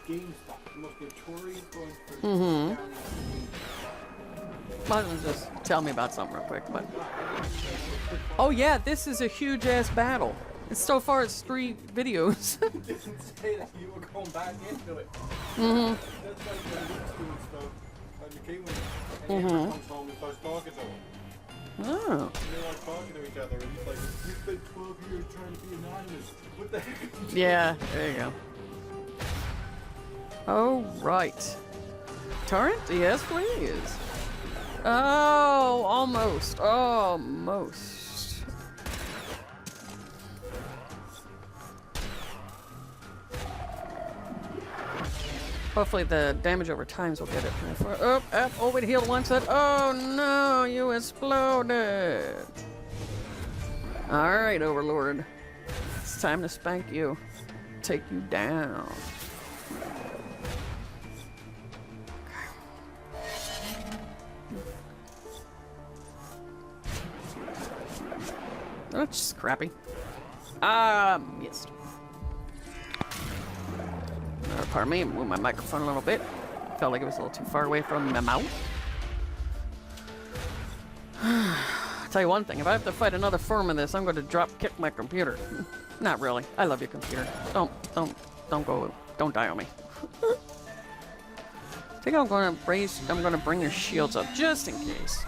GameStop. The most notorious going for Why don't you just tell me about something real quick, but... Oh yeah, this is a huge ass battle. It's so far it's 3 videos. You didn't say that you were going back into it. That's like the Luke's doing stuff. And you came with and Andrew comes home and starts talking to him. Oh. And they're like talking to each other and he's like, you spent 12 years trying to be anonymous. What the heck? Yeah, there you go. Oh, right. Torrent? Yes, please. Oh, almost. Almost. Hopefully the damage over times will get it. Oh, oh, it healed once. Oh no, you exploded. Alright, Overlord. It's time to spank you. Take you down. Oh, it's just crappy. Missed. Pardon me, move my microphone a little bit. Felt like it was a little too far away from my mouth. I'll tell you one thing, if I have to fight another form of this, I'm going to drop kick my computer. Not really. I love you, computer. Don't go, don't die on me. I think I'm going to bring your shields up just in case.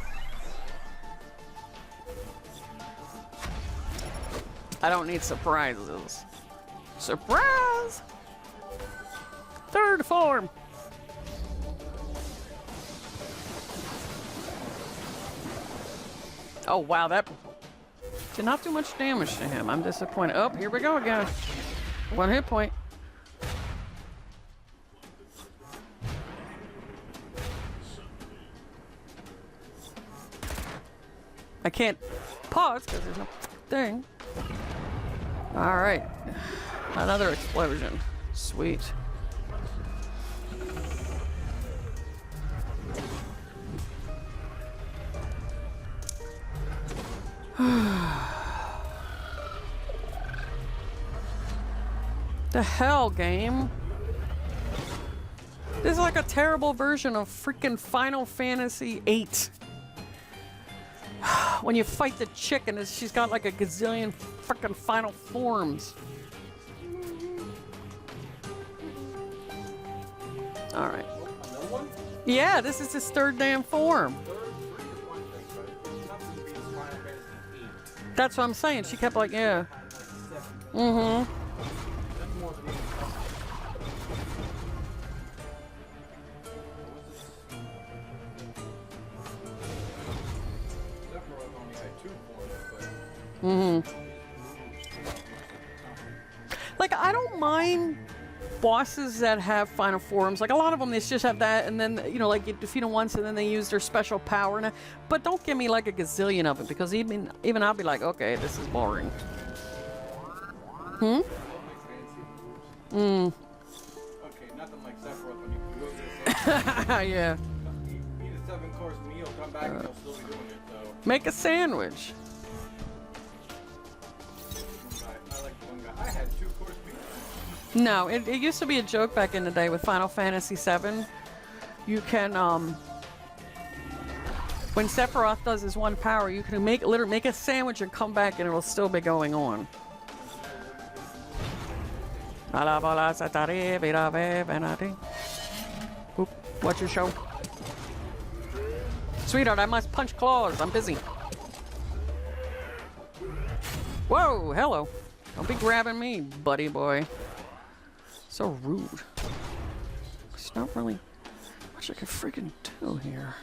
I don't need surprises. Surprise! Third form! Oh wow, that did not do much damage to him. I'm disappointed. Oh, here we go again. 1 hit point. I can't pause because there's no thing. Alright. Another explosion. Sweet. The hell, game? This is like a terrible version of freaking Final Fantasy VIII. When you fight the chick and she's got like a gazillion freaking final forms. Alright. Yeah, this is his 3rd damn form. That's what I'm saying. She kept like, yeah. Mm-hmm. Like, I don't mind bosses that have final forms. Like, a lot of them, they just have that, and then, you know, like, you defeat them once, and then they use their special power. And but don't give me, like, a gazillion of it, because even I'll be like, okay, this is boring. Hmm? Okay, nothing like Sephiroth when you go to the yeah. Eat a 7-course meal, come back and they'll still be doing it, so. Make a sandwich. I like one guy. I had 2-course meals. No, it used to be a joke back in the day with Final Fantasy VII. You can, when Sephiroth does his one power, you can literally make a sandwich and come back and it'll still be going on. Oop, what's your show? Sweetheart, I must punch claws. I'm busy. Whoa, hello. Don't be grabbing me, buddy boy. So rude. There's not really much I can freaking do here.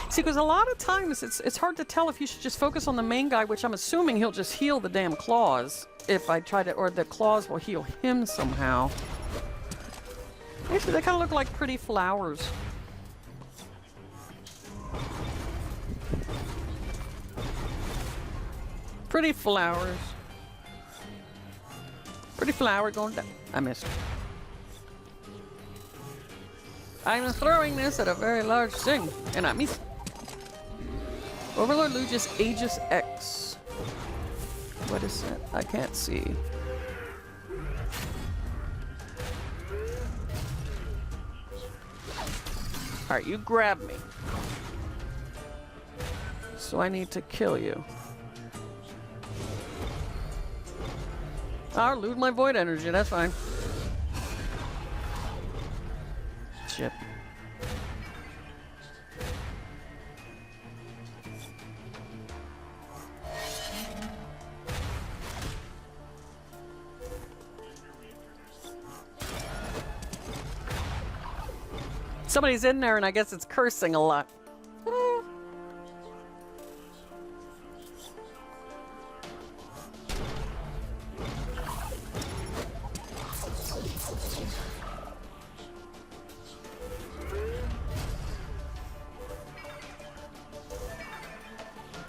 See, because a lot of times it's hard to tell if you should just focus on the main guy, which I'm assuming he'll just heal the damn claws if I try to, or the claws will heal him somehow. Actually, they kind of look like pretty flowers. Pretty flowers. Pretty flower going down. I missed. I'm throwing this at a very large thing, and I miss. Overlord Lucius Aegis X. What is that? I can't see. Alright, you grab me. So I need to kill you. I'll lose my void energy, that's fine. Shit. Somebody's in there and I guess it's cursing a lot.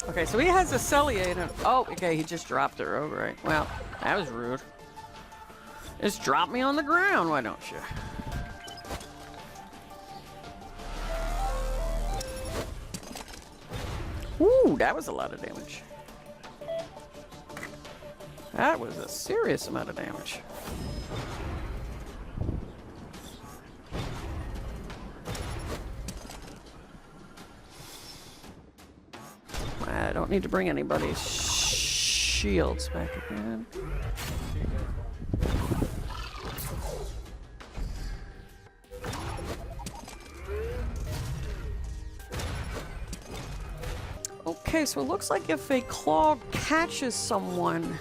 Okay, so he has a Celiate. Oh, okay, he just dropped her over, right? Well, that was rude. Just drop me on the ground, why don't you? Ooh, that was a lot of damage. That was a serious amount of damage. I don't need to bring anybody's shields back again. Okay, so it looks like if a claw catches someone,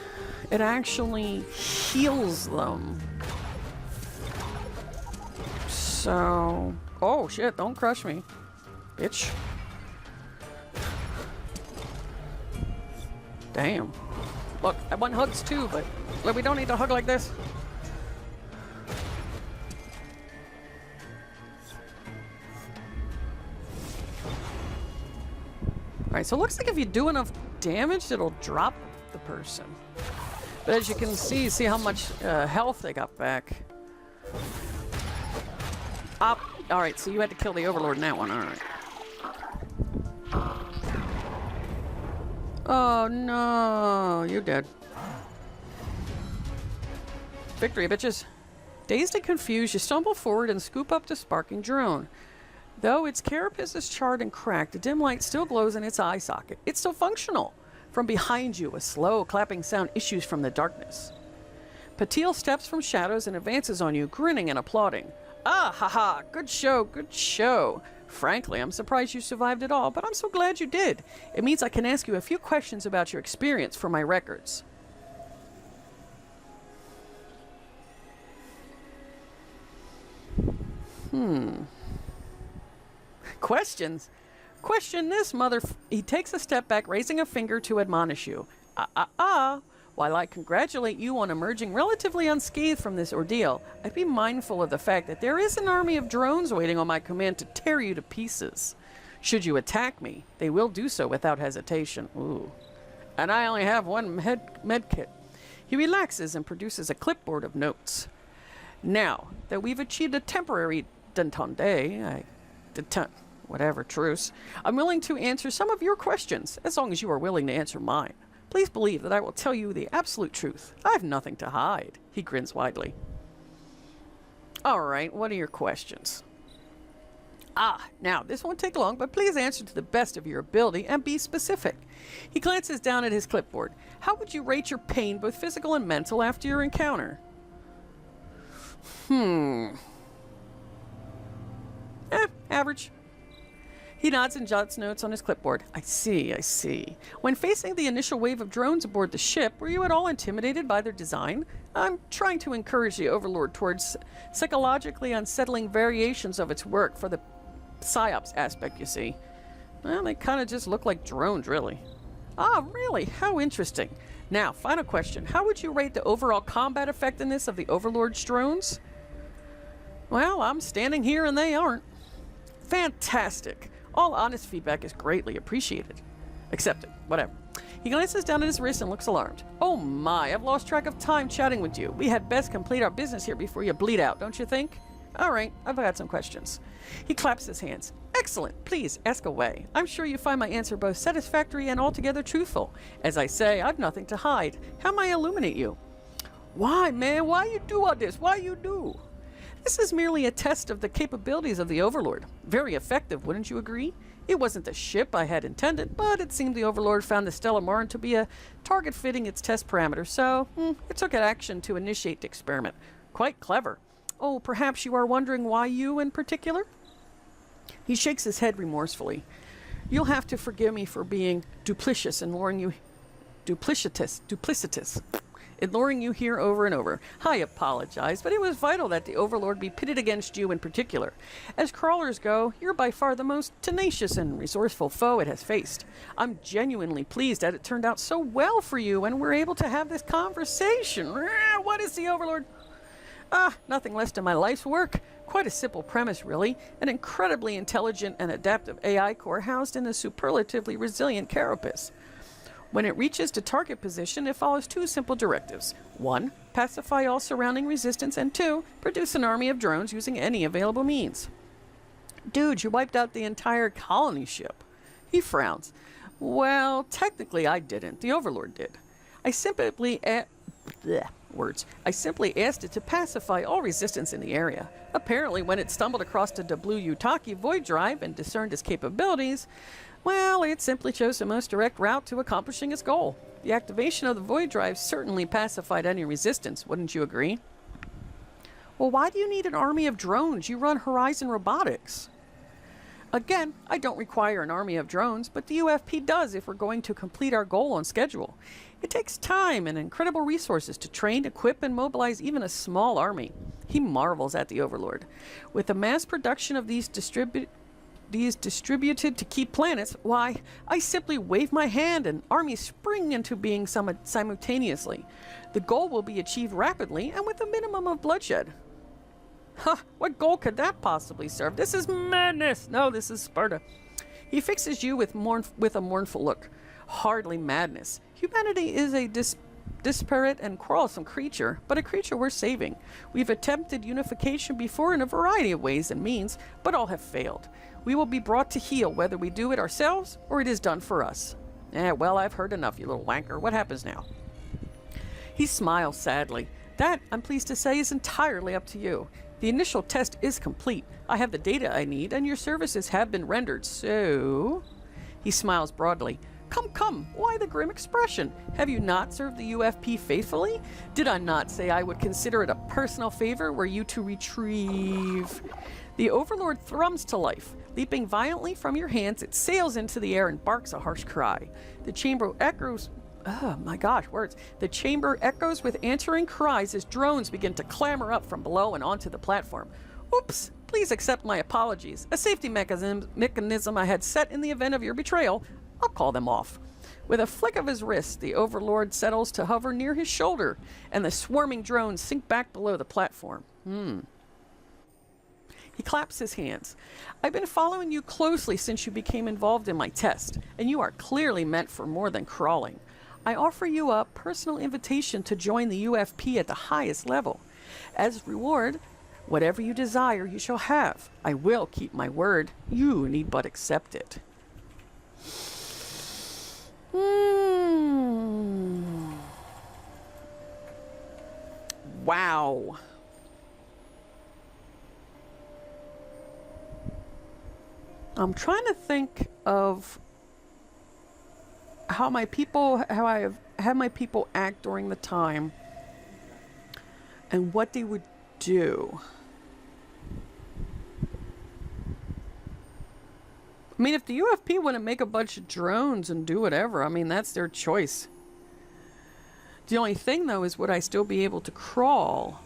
it actually heals them. So... Oh shit, don't crush me, bitch. Damn. Look, I want hugs too, but we don't need to hug like this. Alright, so it looks like if you do enough damage, it'll drop the person. But as you can see how much health they got back. Alright, so you had to kill the Overlord in that one, alright. Oh no, you're dead. Victory, bitches. Dazed and confused, you stumble forward and scoop up the sparking drone. Though its carapace is charred and cracked, a dim light still glows in its eye socket. It's still functional. From behind you, a slow, clapping sound issues from the darkness. Patil steps from shadows and advances on you, grinning and applauding. Ah, haha, good show, good show. Frankly, I'm surprised you survived it all, but I'm so glad you did. It means I can ask you a few questions about your experience for my records. Questions? Question this, He takes a step back, raising a finger to admonish you. While I congratulate you on emerging relatively unscathed from this ordeal, I'd be mindful of the fact that there is an army of drones waiting on my command to tear you to pieces. Should you attack me, they will do so without hesitation. Ooh. And I only have one med kit. He relaxes and produces a clipboard of notes. Now that we've achieved a temporary truce, I'm willing to answer some of your questions, as long as you are willing to answer mine. Please believe that I will tell you the absolute truth. I have nothing to hide. He grins widely. Alright, what are your questions? Now, this won't take long, but please answer to the best of your ability and be specific. He glances down at his clipboard. How would you rate your pain, both physical and mental, after your encounter? Average. He nods and jots notes on his clipboard. I see. When facing the initial wave of drones aboard the ship, were you at all intimidated by their design? I'm trying to encourage the Overlord towards psychologically unsettling variations of its work for the PsyOps aspect, you see. Well, they kind of just look like drones, really. Really? How interesting. Now, final question. How would you rate the overall combat effectiveness of the Overlord's drones? Well, I'm standing here and they aren't. Fantastic. All honest feedback is greatly appreciated. Accepted. Whatever. He glances down at his wrist and looks alarmed. Oh my, I've lost track of time chatting with you. We had best complete our business here before you bleed out, don't you think? All right, I've got some questions. He claps his hands. Excellent. Please, ask away. I'm sure you find my answer both satisfactory and altogether truthful. As I say, I've nothing to hide. How may I illuminate you? Why, man? Why you do all this? Why you do? This is merely a test of the capabilities of the Overlord. Very effective, wouldn't you agree? It wasn't the ship I had intended, but it seemed the Overlord found the Stella Marin to be a target fitting its test parameters, so it took an action to initiate the experiment. Quite clever. Oh, perhaps you are wondering why you in particular? He shakes his head remorsefully. You'll have to forgive me for being duplicitous in luring you... Duplicitous. In luring you here over and over. I apologize, but it was vital that the Overlord be pitted against you in particular. As crawlers go, you're by far the most tenacious and resourceful foe it has faced. I'm genuinely pleased that it turned out so well for you and we're able to have this conversation. What is the Overlord? Nothing less than my life's work. Quite a simple premise, really. An incredibly intelligent and adaptive AI core housed in a superlatively resilient carapace. When it reaches the target position, it follows two simple directives. 1. Pacify all surrounding resistance, and 2. Produce an army of drones using any available means. Dude, you wiped out the entire colony ship. He frowns. Well, technically I didn't. The Overlord did. I simply asked it to pacify all resistance in the area. Apparently, when it stumbled across the Blue Yutaki void drive and discerned its capabilities, well, it simply chose the most direct route to accomplishing its goal. The activation of the void drive certainly pacified any resistance, wouldn't you agree? Well, why do you need an army of drones? You run Horizon Robotics. Again, I don't require an army of drones, but the UFP does if we're going to complete our goal on schedule. It takes time and incredible resources to train, equip, and mobilize even a small army. He marvels at the Overlord. With the mass production of these distributed to key planets, why, I simply wave my hand and armies spring into being simultaneously. The goal will be achieved rapidly and with a minimum of bloodshed. Huh, what goal could that possibly serve? This is madness! No, this is Sparta. He fixes you with a mournful look. Hardly madness. Humanity is a disparate and quarrelsome creature, but a creature worth saving. We've attempted unification before in a variety of ways and means, but all have failed. We will be brought to heel whether we do it ourselves or it is done for us. Well, I've heard enough, you little wanker. What happens now? He smiles sadly. That, I'm pleased to say, is entirely up to you. The initial test is complete. I have the data I need, and your services have been rendered, so... He smiles broadly. Come, why the grim expression? Have you not served the UFP faithfully? Did I not say I would consider it a personal favor were you to retrieve... The Overlord thrums to life. Leaping violently from your hands, it sails into the air and barks a harsh cry. The chamber echoes... Oh my gosh, words. The chamber echoes with answering cries as drones begin to clamber up from below and onto the platform. Oops! Please accept my apologies. A safety mechanism I had set in the event of your betrayal. I'll call them off. With a flick of his wrist, the Overlord settles to hover near his shoulder, and the swarming drones sink back below the platform. He claps his hands. I've been following you closely since you became involved in my test, and you are clearly meant for more than crawling. I offer you a personal invitation to join the UFP at the highest level. As reward, whatever you desire you shall have. I will keep my word. You need but accept it. Wow. I'm trying to think of how I have had my people act during the time and what they would do. I mean, if the UFP want to make a bunch of drones and do whatever, I mean, that's their choice. The only thing, though, is would I still be able to crawl?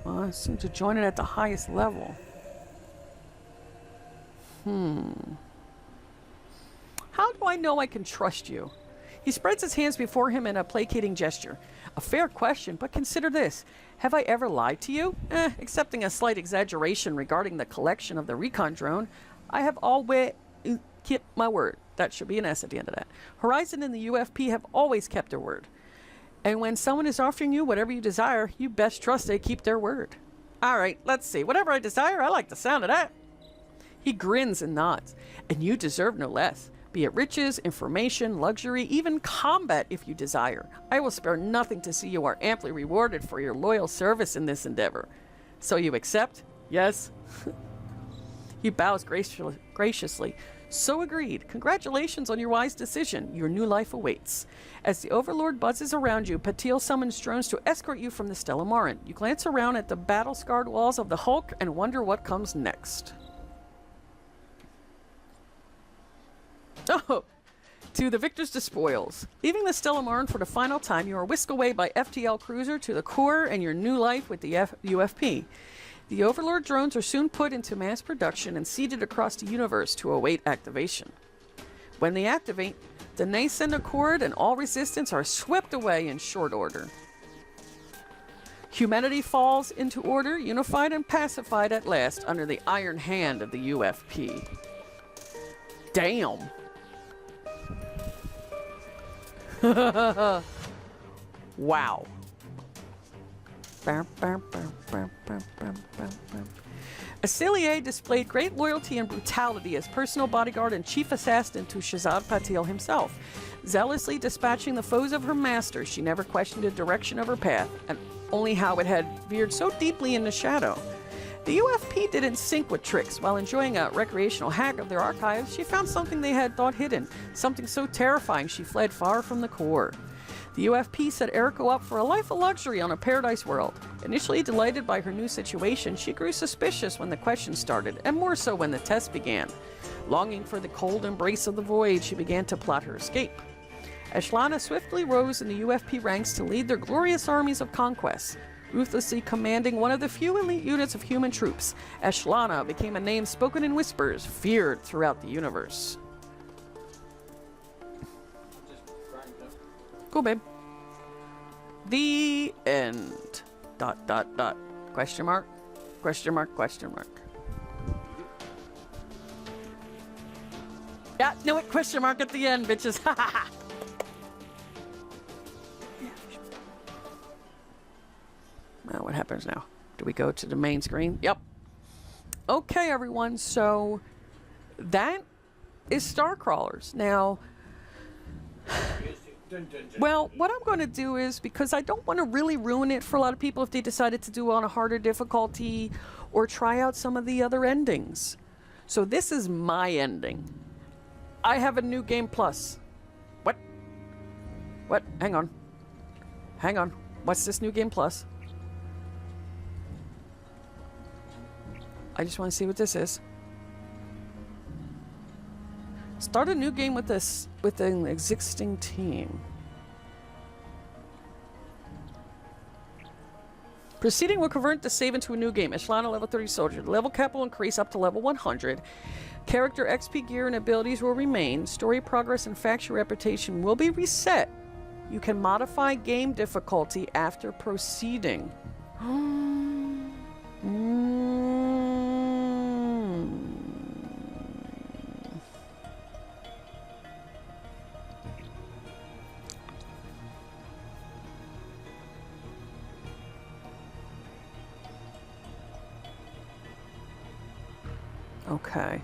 Well, I seem to join it at the highest level. How do I know I can trust you? He spreads his hands before him in a placating gesture. A fair question, but consider this. Have I ever lied to you? Excepting a slight exaggeration regarding the collection of the recon drone, I have always kept my word. That should be an S at the end of that. Horizon and the UFP have always kept their word. And when someone is offering you whatever you desire, you best trust they keep their word. All right, let's see. Whatever I desire, I like the sound of that. He grins and nods. And you deserve no less. Be it riches, information, luxury, even combat if you desire. I will spare nothing to see you are amply rewarded for your loyal service in this endeavor. So you accept? Yes? He bows graciously. So agreed. Congratulations on your wise decision. Your new life awaits. As the Overlord buzzes around you, Patil summons drones to escort you from the Stella Marin. You glance around at the battle-scarred walls of the Hulk and wonder what comes next. Oh, to the victor's despoils. Leaving the Stella Marin for the final time, you are whisked away by FTL Cruiser to the core and your new life with the UFP. The Overlord drones are soon put into mass production and seeded across the universe to await activation. When they activate, the nascent accord and all resistance are swept away in short order. Humanity falls into order, unified and pacified at last under the iron hand of the UFP. Damn. Wow. Acelier displayed great loyalty and brutality as personal bodyguard and chief assassin to Shahzad Patil himself. Zealously dispatching the foes of her master, she never questioned the direction of her path, and only how it had veered so deeply in the shadow. The UFP didn't sink with tricks. While enjoying a recreational hack of their archives, she found something they had thought hidden, something so terrifying she fled far from the core. The UFP set Eriko up for a life of luxury on a paradise world. Initially delighted by her new situation, she grew suspicious when the questions started, and more so when the test began. Longing for the cold embrace of the void, she began to plot her escape. Ashlana swiftly rose in the UFP ranks to lead their glorious armies of conquest. Ruthlessly commanding one of the few elite units of human troops, Ashlana became a name spoken in whispers, feared throughout the universe. Cool, babe. The end. ... Question mark? Question mark, question mark. Yeah, no it, question mark at the end, bitches. Ha ha ha. Well, what happens now? Do we go to the main screen? Yep. Okay, everyone. So that is StarCrawlers. Now, well, what I'm going to do is, because I don't want to really ruin it for a lot of people if they decided to do it on a harder difficulty or try out some of the other endings. So this is my ending. I have a new game plus. What? What? Hang on. Hang on. What's this new game plus? I just want to see what this is. Start a new game with this with an existing team. Proceeding will convert the save into a new game. Ashlana level 30 soldier. The level cap will increase up to level 100. Character XP gear and abilities will remain. Story progress and faction reputation will be reset. You can modify game difficulty after proceeding. Okay.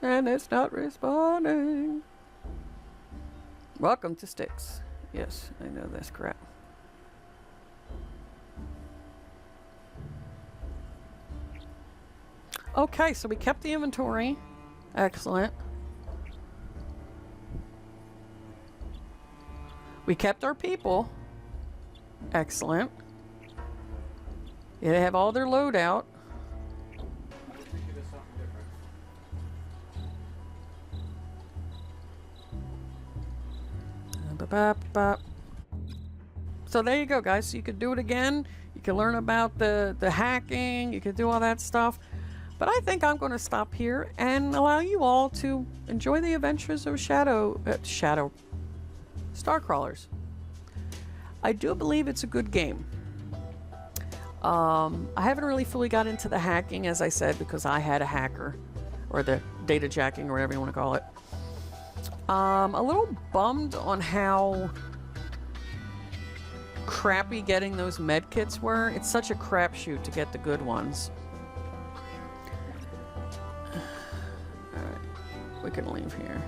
And it's not responding. Welcome to Styx. Yes, I know this crap. Okay, so we kept the inventory. Excellent. We kept our people. Excellent. Yeah, they have all their loadout. So there you go, guys. So you could do it again. You can learn about the hacking. You can do all that stuff. But I think I'm going to stop here and allow you all to enjoy the adventures of StarCrawlers. I do believe it's a good game. I haven't really fully got into the hacking, as I said, because I had a hacker, or the data jacking, or whatever you want to call it. A little bummed on how crappy getting those med kits were. It's such a crapshoot to get the good ones. Alright, we can leave here.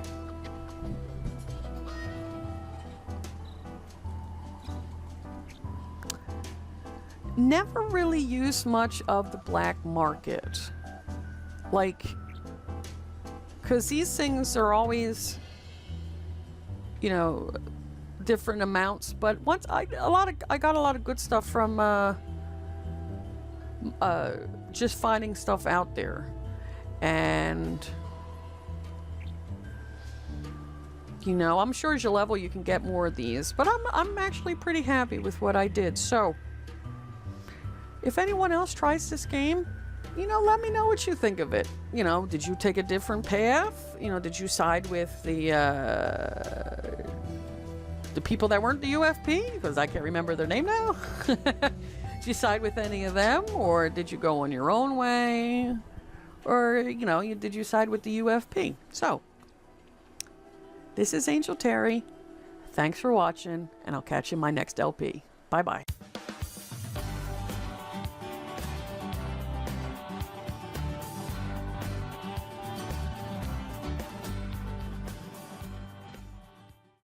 Never really used much of the black market. Like, because these things are always, you know, different amounts. But once I got a lot of good stuff from just finding stuff out there, and you know, I'm sure as you level you can get more of these. But I'm actually pretty happy with what I did. So if anyone else tries this game, you know, let me know what you think of it. You know, did you take a different path? You know, did you side with the people that weren't the UFP? Because I can't remember their name now. Did you side with any of them? Or did you go on your own way? Or, you know, did you side with the UFP? So, this is Angel Terry. Thanks for watching, and I'll catch you in my next LP. Bye-bye.